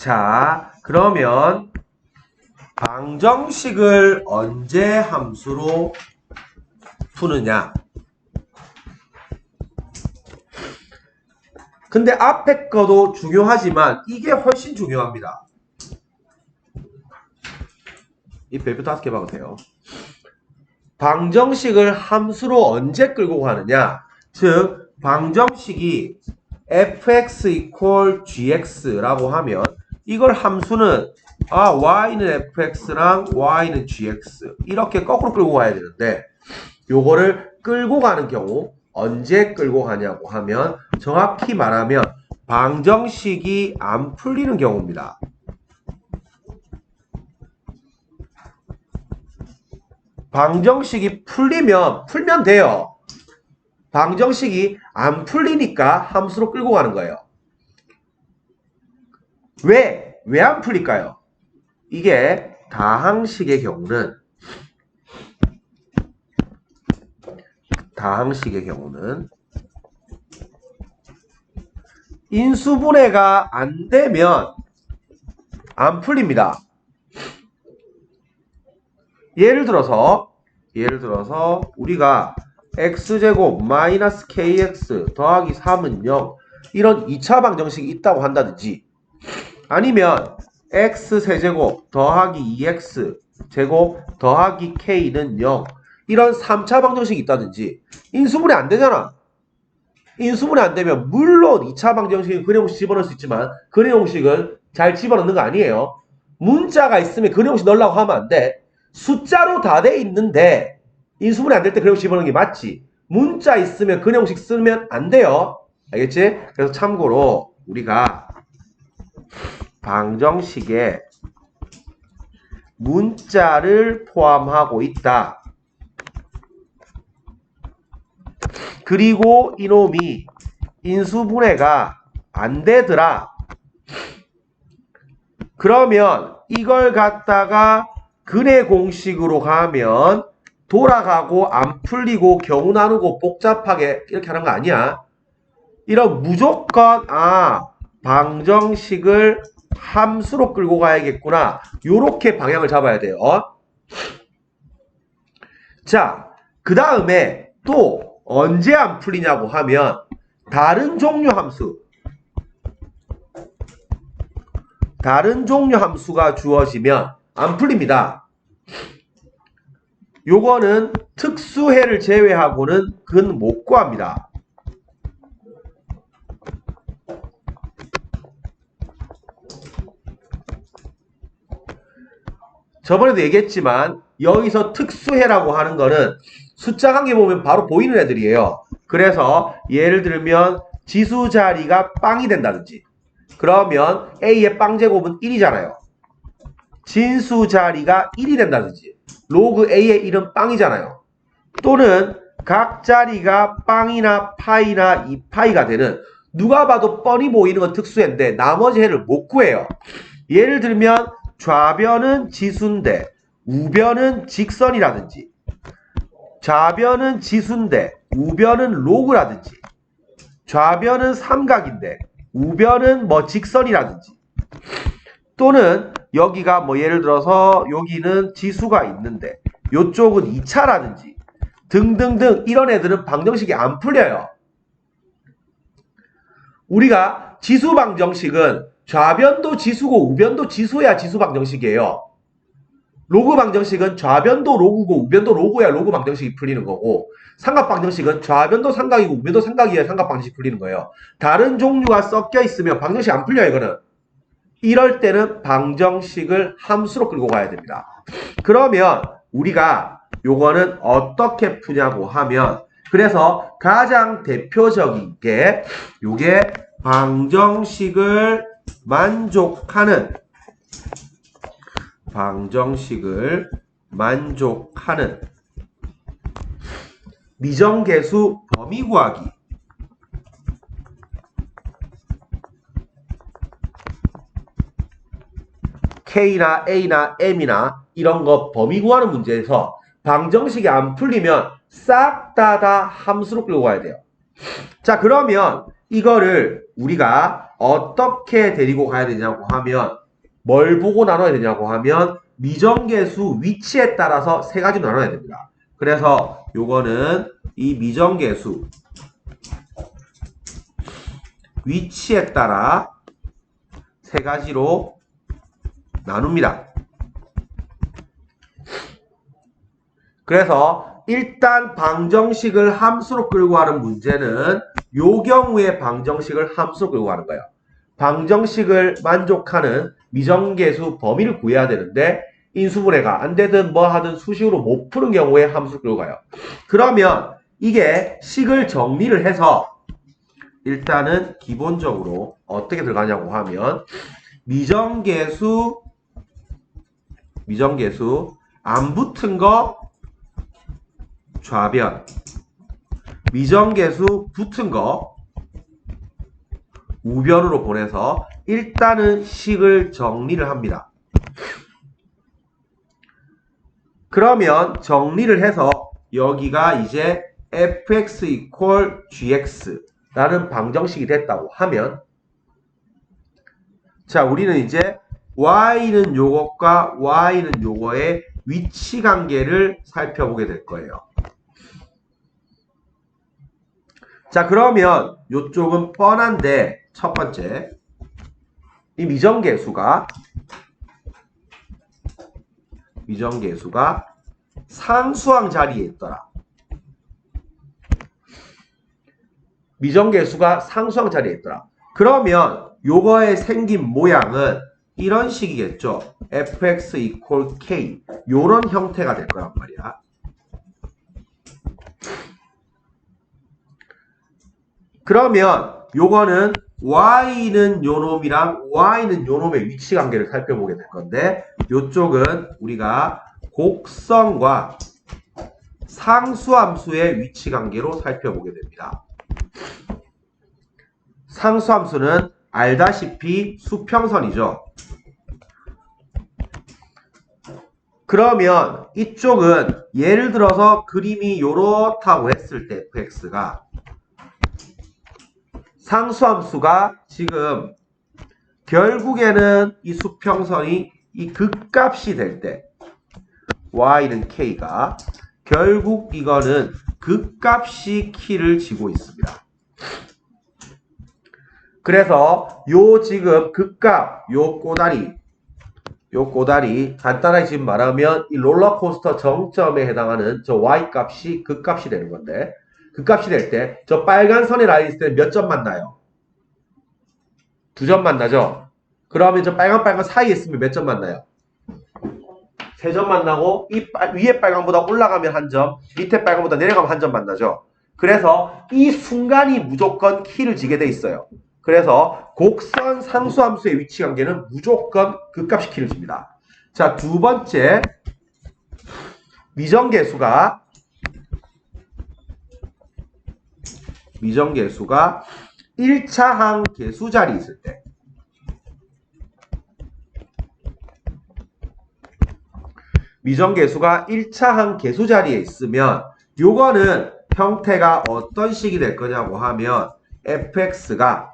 자, 그러면 방정식을 언제 함수로 푸느냐? 근데 앞에 거도 중요하지만 이게 훨씬 중요합니다. 이 별표 5개 봐도 돼요. 방정식을 함수로 언제 끌고 가느냐? 즉 방정식이 fx equal gx라고 하면 이걸 함수는 y는 fx랑 y는 gx 이렇게 거꾸로 끌고 가야 되는데 요거를 끌고 가는 경우 언제 끌고 가냐고 하면 정확히 말하면 방정식이 안 풀리는 경우입니다. 방정식이 풀면 돼요. 방정식이 안 풀리니까 함수로 끌고 가는 거예요. 왜 안 풀릴까요? 이게 다항식의 경우는 인수분해가 안 되면 안 풀립니다. 예를 들어서 우리가 x제곱 마이너스 kx 더하기 3은 0 이런 2차 방정식이 있다고 한다든지 아니면 x세제곱 더하기 2x 제곱 더하기 k는 0 이런 3차 방정식이 있다든지 인수분해 안 되잖아. 인수분해 안 되면 물론 2차 방정식은 그래형식 집어넣을 수 있지만 그래형식은 잘 집어넣는 거 아니에요. 문자가 있으면 그래형식 넣으려고 하면 안 돼. 숫자로 다 돼 있는데 인수분해 안 될 때 그래형식 집어넣는 게 맞지. 문자 있으면 그래형식 쓰면 안 돼요. 알겠지? 그래서 참고로 우리가 방정식에 문자를 포함하고 있다. 그리고 이놈이 인수분해가 안 되더라. 그러면 이걸 갖다가 근해 공식으로 가면 돌아가고 안 풀리고 경우 나누고 복잡하게 이렇게 하는 거 아니야. 이런 무조건 방정식을 함수로 끌고 가야겠구나. 요렇게 방향을 잡아야 돼요. 자, 그 다음에 또 언제 안 풀리냐고 하면 다른 종류 함수가 주어지면 안 풀립니다. 요거는 특수해를 제외하고는 근 못 구합니다. 저번에도 얘기했지만 여기서 특수해라고 하는 거는 숫자 관계 보면 바로 보이는 애들이에요. 그래서 예를 들면 지수 자리가 빵이 된다든지 그러면 A의 빵 제곱은 1이잖아요. 진수 자리가 1이 된다든지 로그 A의 1은 빵이잖아요. 또는 각 자리가 빵이나 파이나 2파이가 되는 누가 봐도 뻔히 보이는 건 특수해인데 나머지 해를 못 구해요. 예를 들면 좌변은 지수인데 우변은 직선이라든지 좌변은 지수인데 우변은 로그라든지 좌변은 삼각인데 우변은 직선이라든지 또는 여기가 예를 들어서 여기는 지수가 있는데 이쪽은 2차라든지 등등등 이런 애들은 방정식이 안 풀려요. 우리가 지수 방정식은 좌변도 지수고 우변도 지수야 지수 방정식이에요. 로그 방정식은 좌변도 로그고 우변도 로그야 로그 방정식이 풀리는 거고 삼각 방정식은 좌변도 삼각이고 우변도 삼각이야 삼각 방정식이 풀리는 거예요. 다른 종류가 섞여 있으면 방정식 안 풀려요. 이거는. 이럴 때는 방정식을 함수로 끌고 가야 됩니다. 그러면 우리가 요거는 어떻게 푸냐고 하면 그래서 가장 대표적인 게 요게 방정식을 만족하는 미정계수 범위 구하기 K나 A나 M이나 이런 거 범위 구하는 문제에서 방정식이 안 풀리면 싹 다 함수로 끌고 가야 돼요. 자, 그러면 이거를 우리가 어떻게 데리고 가야 되냐고 하면 뭘 보고 나눠야 되냐고 하면 미정계수 위치에 따라서 세 가지로 나눠야 됩니다. 그래서 요거는 이 미정계수 위치에 따라 세 가지로 나눕니다. 그래서 일단 방정식을 함수로 끌고 가는 문제는 요 경우에 방정식을 함수로 끌고 가는 거예요. 방정식을 만족하는 미정계수 범위를 구해야 되는데 인수분해가 안 되든 뭐 하든 수식으로 못 푸는 경우에 함수 끌고 가요. 그러면 이게 식을 정리를 해서 일단은 기본적으로 어떻게 들어가냐고 하면 미정계수 안 붙은 거 좌변, 미정계수 붙은 거 우변으로 보내서 일단은 식을 정리를 합니다. 그러면 정리를 해서 여기가 이제 fx equal gx라는 방정식이 됐다고 하면 자, 우리는 이제 y는 요것과 y는 요거의 위치 관계를 살펴보게 될 거예요. 자, 그러면 요쪽은 뻔한데 첫 번째 이 미정계수가 상수항 자리에 있더라. 미정계수가 상수항 자리에 있더라. 그러면 요거의 생긴 모양은 이런 식이겠죠. fx equal k 요런 형태가 될 거란 말이야. 그러면 요거는 y는 요놈이랑 y는 요놈의 위치 관계를 살펴보게 될 건데 요쪽은 우리가 곡선과 상수함수의 위치 관계로 살펴보게 됩니다. 상수함수는 알다시피 수평선이죠. 그러면 이쪽은 예를 들어서 그림이 요렇다고 했을 때 fx가 상수함수가 지금 결국에는 이 수평선이 이 극값이 될 때 y는 k가 결국 이거는 극값이 키를 지고 있습니다. 그래서 요 지금 극값 요 꼬다리 간단하게 지금 말하면 이 롤러코스터 정점에 해당하는 저 y값이 극값이 되는 건데 극값이 될 때 저 빨간 선에 라인 있을 때 몇 점 만나요? 2점 만나죠? 그러면 저 빨간 사이에 있으면 몇 점 만나요? 3점 만나고 이 위에 빨간보다 올라가면 1점, 밑에 빨간보다 내려가면 1점 만나죠? 그래서 이 순간이 무조건 키를 지게 돼 있어요. 그래서 곡선 상수함수의 위치 관계는 무조건 극값이 키를 줍니다. 자, 두 번째 미정계수가 1차항 계수 자리 있을 때 미정계수가 1차항 계수 자리에 있으면 요거는 형태가 어떤 식이 될 거냐고 하면 fx가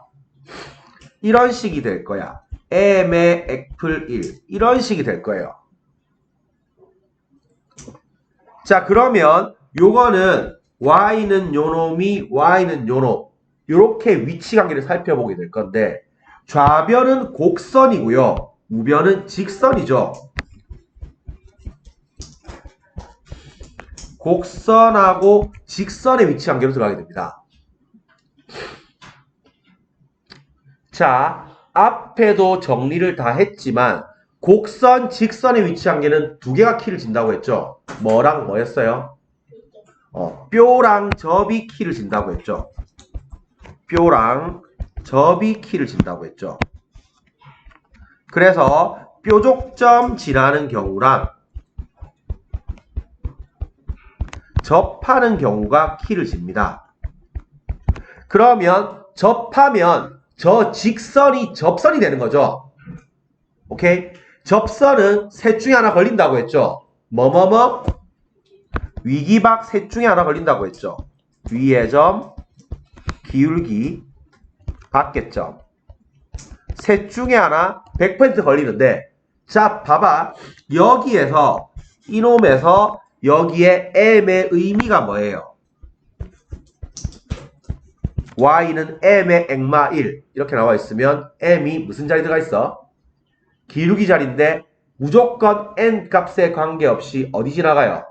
이런 식이 될 거야. m의 액플 1 이런 식이 될 거예요. 자, 그러면 요거는 y는 요놈이 y는 요놈 요렇게 위치 관계를 살펴보게 될 건데 좌변은 곡선이고요. 우변은 직선이죠. 곡선하고 직선의 위치 관계로 들어가게 됩니다. 자, 앞에도 정리를 다 했지만 곡선, 직선의 위치 관계는 두 개가 키를 진다고 했죠. 뭐랑 뭐였어요? 뼈랑 접이 키를 진다고 했죠. 뼈랑 접이 키를 진다고 했죠. 그래서 뾰족점 지나는 경우랑 접하는 경우가 키를 집니다. 그러면 접하면 저 직선이 접선이 되는 거죠. 오케이? 접선은 셋 중에 하나 걸린다고 했죠. 뭐뭐뭐 위기박 셋 중에 하나 걸린다고 했죠. 위의 점, 기울기, 밖의 점. 셋 중에 하나 100% 걸리는데, 자, 봐봐. 여기에서, 이놈에서 여기에 m의 의미가 뭐예요? y는 m의 액마 1 이렇게 나와 있으면 m이 무슨 자리 들어가 있어? 기울기 자리인데 무조건 n 값에 관계없이 어디 지나가요?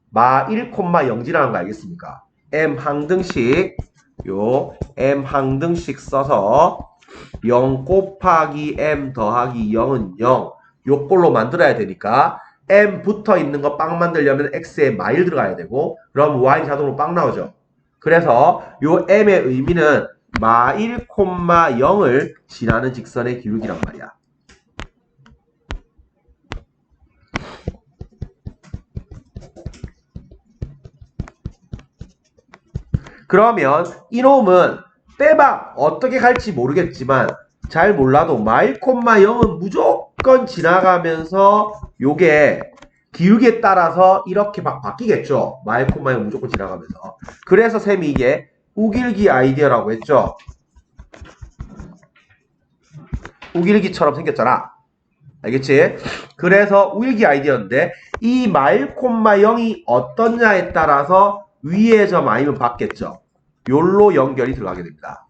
마 1, 0 지나가는 거 알겠습니까? m 항등식 요 m 항등식 써서 0 곱하기 m 더하기 0은 0 요꼴로 만들어야 되니까 m 붙어 있는 거 빵 만들려면 x에 마1 들어가야 되고 그럼 y는 자동으로 빵 나오죠. 그래서 요 m의 의미는 마 1, 0을 지나는 직선의 기울기란 말이야. 그러면 이놈은 빼박 어떻게 갈지 모르겠지만 잘 몰라도 마 1, 0은 무조건 지나가면서 요게 기울기에 따라서 이렇게 막 바뀌겠죠. 마 1, 0은 무조건 지나가면서. 그래서 쌤이 이게 우길기 아이디어라고 했죠. 우길기처럼 생겼잖아. 알겠지? 그래서 우길기 아이디어인데 이 마 1, 0이 어떠냐에 따라서 위의 점 아니면 받겠죠. 요로 연결이 들어가게 됩니다.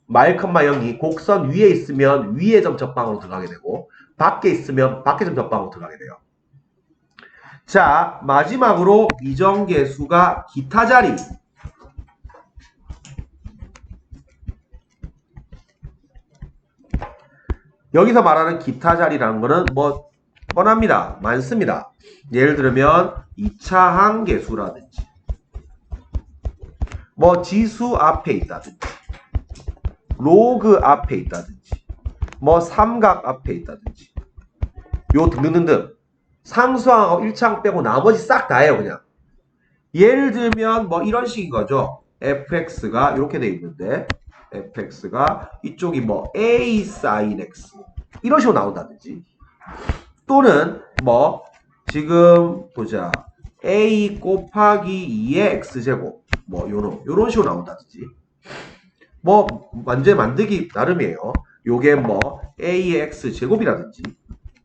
마 1, 0이 곡선 위에 있으면 위의 점 접방으로 들어가게 되고 밖에 있으면 밖의 점 접방으로 들어가게 돼요. 자, 마지막으로 이정계수가 기타 자리. 여기서 말하는 기타 자리라는 거는 뭐 뻔합니다. 많습니다. 예를 들면 2차 항계수라든지 뭐 지수 앞에 있다든지 로그 앞에 있다든지 뭐 삼각 앞에 있다든지 요 등등등등 상수항하고 1차항 빼고 나머지 싹 다예요. 그냥 예를 들면 뭐 이런 식인 거죠. fx가 이렇게 돼 있는데 fx가 이쪽이 뭐 a sin x 이런 식으로 나온다든지 또는 뭐 지금 보자 a 곱하기 2의 x제곱 뭐 요런 식으로 나온다든지 뭐 완전 만들기 나름이에요. 요게 뭐 a의 x제곱이라든지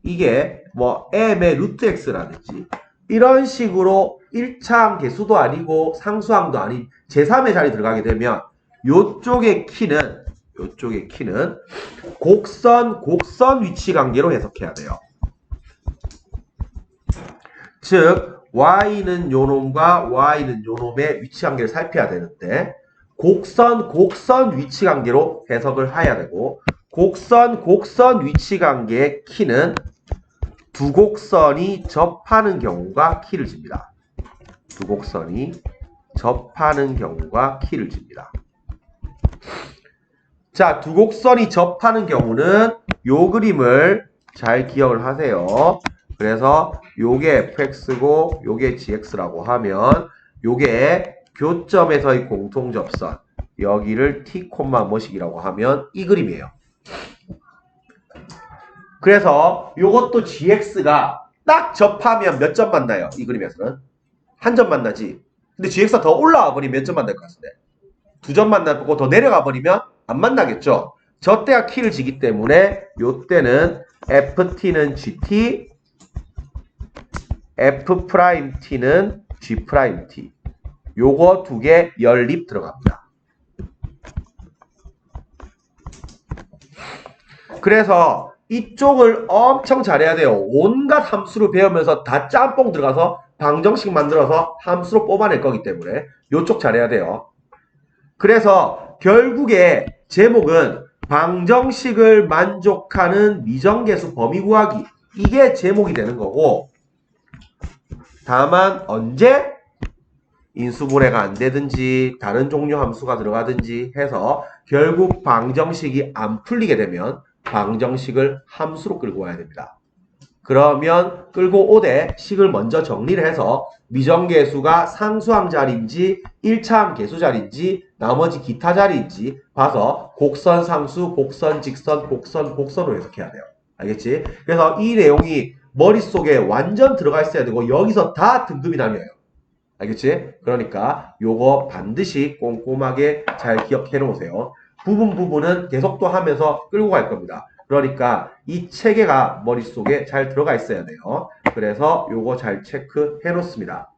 이게 뭐 m의 루트 x라든지 이런 식으로 1차항 계수도 아니고 상수항도 아닌 제3의 자리 들어가게 되면 요쪽의 키는 곡선 위치 관계로 해석해야 돼요. 즉 y는 요놈과 y는 요놈의 위치 관계를 살펴야 되는데 곡선 위치 관계로 해석을 해야 되고 곡선 위치 관계의 키는 두 곡선이 접하는 경우가 키를 줍니다. 두 곡선이 접하는 경우가 키를 줍니다. 자, 두 곡선이 접하는 경우는 요 그림을 잘 기억을 하세요. 그래서 요게 fx고 요게 gx라고 하면 요게 교점에서의 공통접선 여기를 t, 뭐식이라고 하면 이 그림이에요. 그래서 요것도 gx가 딱 접하면 몇 점 만나요? 이 그림에서는 한 점 만나지. 근데 gx가 더 올라와 버리면 몇 점 만날 것 같은데? 두 점 만나고 더 내려가 버리면 안 만나겠죠. 저 때가 키를 지기 때문에 요 때는 ft는 gt f't는 g't 요거 두 개 연립 들어갑니다. 그래서 이쪽을 엄청 잘해야 돼요. 온갖 함수를 배우면서 다 짬뽕 들어가서 방정식 만들어서 함수로 뽑아낼 거기 때문에 요쪽 잘해야 돼요. 그래서 결국에 제목은 방정식을 만족하는 미정계수 범위 구하기 이게 제목이 되는 거고 다만 언제 인수분해가 안 되든지 다른 종류 함수가 들어가든지 해서 결국 방정식이 안 풀리게 되면 방정식을 함수로 끌고 와야 됩니다. 그러면 끌고 오되 식을 먼저 정리를 해서 미정계수가 상수항 자리인지 1차항 계수 자리인지 나머지 기타 자리인지 봐서 곡선 상수, 곡선 직선, 곡선으로 해석해야 돼요. 알겠지? 그래서 이 내용이 머릿속에 완전 들어가 있어야 되고 여기서 다 등급이 나뉘어요. 알겠지? 그러니까 요거 반드시 꼼꼼하게 잘 기억해 놓으세요. 부분은 계속 또 하면서 끌고 갈 겁니다. 그러니까 이 체계가 머릿속에 잘 들어가 있어야 돼요. 그래서 요거 잘 체크해 놓습니다.